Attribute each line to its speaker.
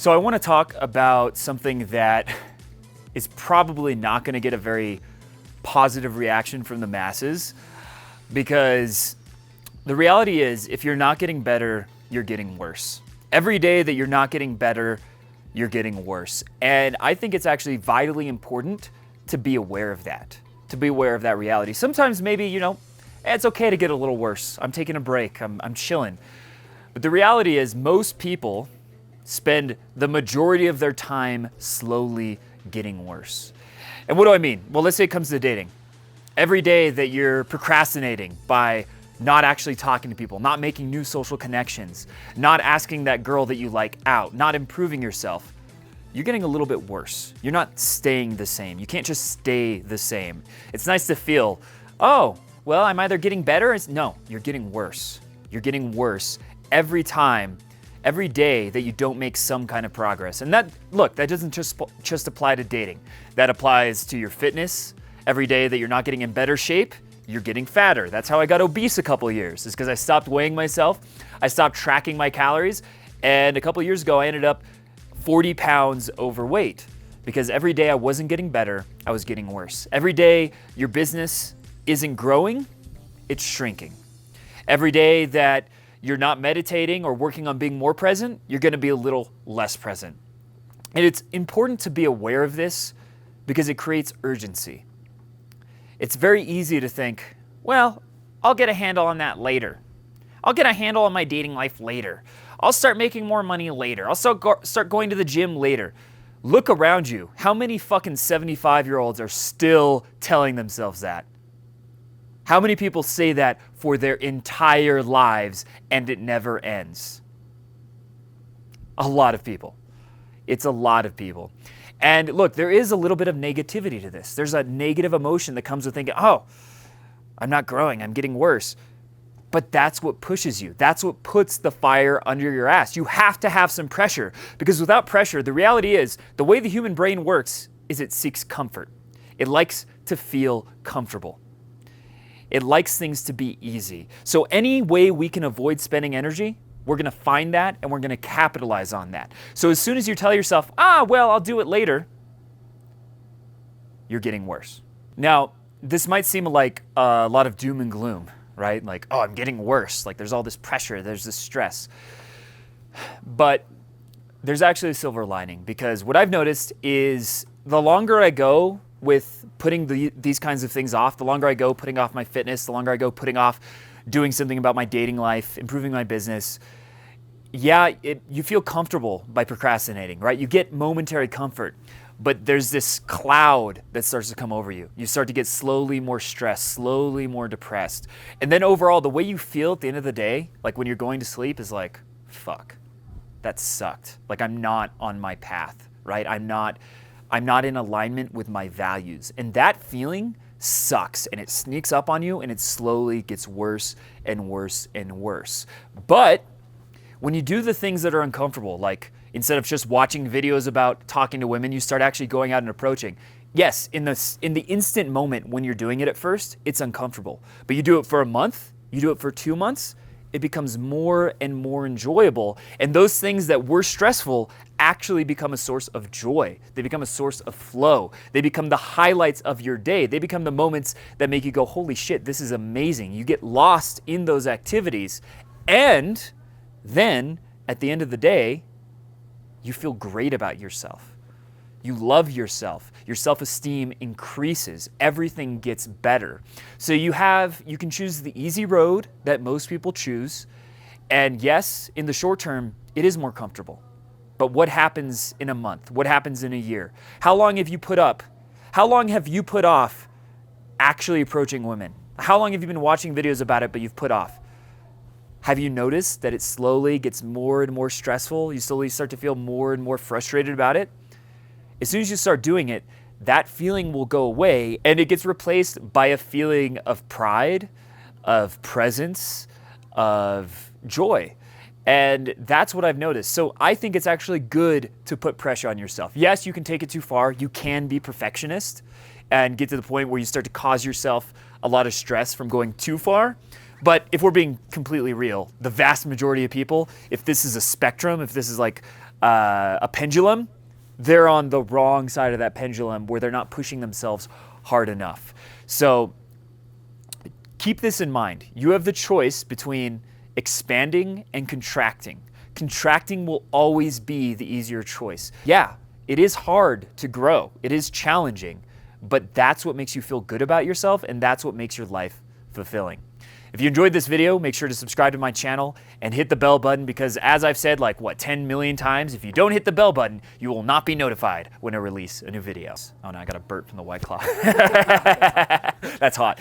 Speaker 1: So I want to talk about something that is probably not going to get a very positive reaction from the masses, because the reality is if you're not getting better, you're getting worse. Every day that you're not getting better, you're getting worse. And I think it's actually vitally important to be aware of that, reality. Sometimes maybe, it's okay to get a little worse. I'm taking a break, I'm chilling. But the reality is most people spend the majority of their time slowly getting worse. And what do I mean? Well, let's say it comes to dating. Every day that you're procrastinating by not actually talking to people, not making new social connections, not asking that girl that you like out, not improving yourself, you're getting a little bit worse. You're not staying the same. You can't just stay the same. It's nice to feel, oh, well, I'm either getting better. No, you're getting worse. You're getting worse every day that you don't make some kind of progress. And that doesn't just apply to dating. That applies to your fitness. Every day that you're not getting in better shape, you're getting fatter. That's how I got obese a couple of years, is because I stopped weighing myself. I stopped tracking my calories. And a couple of years ago, I ended up 40 pounds overweight because every day I wasn't getting better, I was getting worse. Every day your business isn't growing, it's shrinking. Every day that you're not meditating or working on being more present, you're gonna be a little less present. And it's important to be aware of this because it creates urgency. It's very easy to think, well, I'll get a handle on that later. I'll get a handle on my dating life later. I'll start making more money later. I'll start going to the gym later. Look around you. How many fucking 75-year-olds are still telling themselves that? How many people say that for their entire lives and it never ends? A lot of people. It's a lot of people. And look, there is a little bit of negativity to this. There's a negative emotion that comes with thinking, oh, I'm not growing, I'm getting worse. But that's what pushes you. That's what puts the fire under your ass. You have to have some pressure, because without pressure, the reality is the way the human brain works is it seeks comfort. It likes to feel comfortable. It likes things to be easy. So any way we can avoid spending energy, we're gonna find that and we're gonna capitalize on that. So as soon as you tell yourself, well, I'll do it later, you're getting worse. Now, this might seem like a lot of doom and gloom, right? Like, oh, I'm getting worse. Like there's all this pressure, there's this stress. But there's actually a silver lining, because what I've noticed is the longer I go with putting these kinds of things off, the longer I go putting off my fitness, the longer I go putting off doing something about my dating life, improving my business, you feel comfortable by procrastinating, right? You get momentary comfort, but there's this cloud that starts to come over you. You start to get slowly more stressed, slowly more depressed. And then overall, the way you feel at the end of the day, like when you're going to sleep, is like, fuck, that sucked. Like I'm not on my path, right? I'm not in alignment with my values. And that feeling sucks, and it sneaks up on you, and it slowly gets worse and worse and worse. But when you do the things that are uncomfortable, like instead of just watching videos about talking to women, you start actually going out and approaching. Yes, in the instant moment when you're doing it at first, it's uncomfortable. But you do it for a month, you do it for 2 months, it becomes more and more enjoyable. And those things that were stressful actually become a source of joy. They become a source of flow. They become the highlights of your day. They become the moments that make you go, holy shit, this is amazing. You get lost in those activities. And then at the end of the day, you feel great about yourself. You love yourself. Your self-esteem increases. Everything gets better. So you can choose the easy road that most people choose. And yes, in the short term, it is more comfortable. But what happens in a month? What happens in a year? How long have you put off actually approaching women? How long have you been watching videos about it, but you've put off? Have you noticed that it slowly gets more and more stressful? You slowly start to feel more and more frustrated about it? As soon as you start doing it, that feeling will go away, and it gets replaced by a feeling of pride, of presence, of joy. And that's what I've noticed. So I think it's actually good to put pressure on yourself. Yes, you can take it too far. You can be perfectionist and get to the point where you start to cause yourself a lot of stress from going too far. But if we're being completely real, the vast majority of people, if this is a spectrum, if this is like a pendulum, they're on the wrong side of that pendulum where they're not pushing themselves hard enough. So keep this in mind. You have the choice between expanding and contracting. Contracting will always be the easier choice. Yeah, it is hard to grow. It is challenging, but that's what makes you feel good about yourself, and that's what makes your life fulfilling. If you enjoyed this video, make sure to subscribe to my channel and hit the bell button, because as I've said like 10 million times, if you don't hit the bell button, you will not be notified when I release a new video. Oh no, I got a burp from the White Claw. That's hot.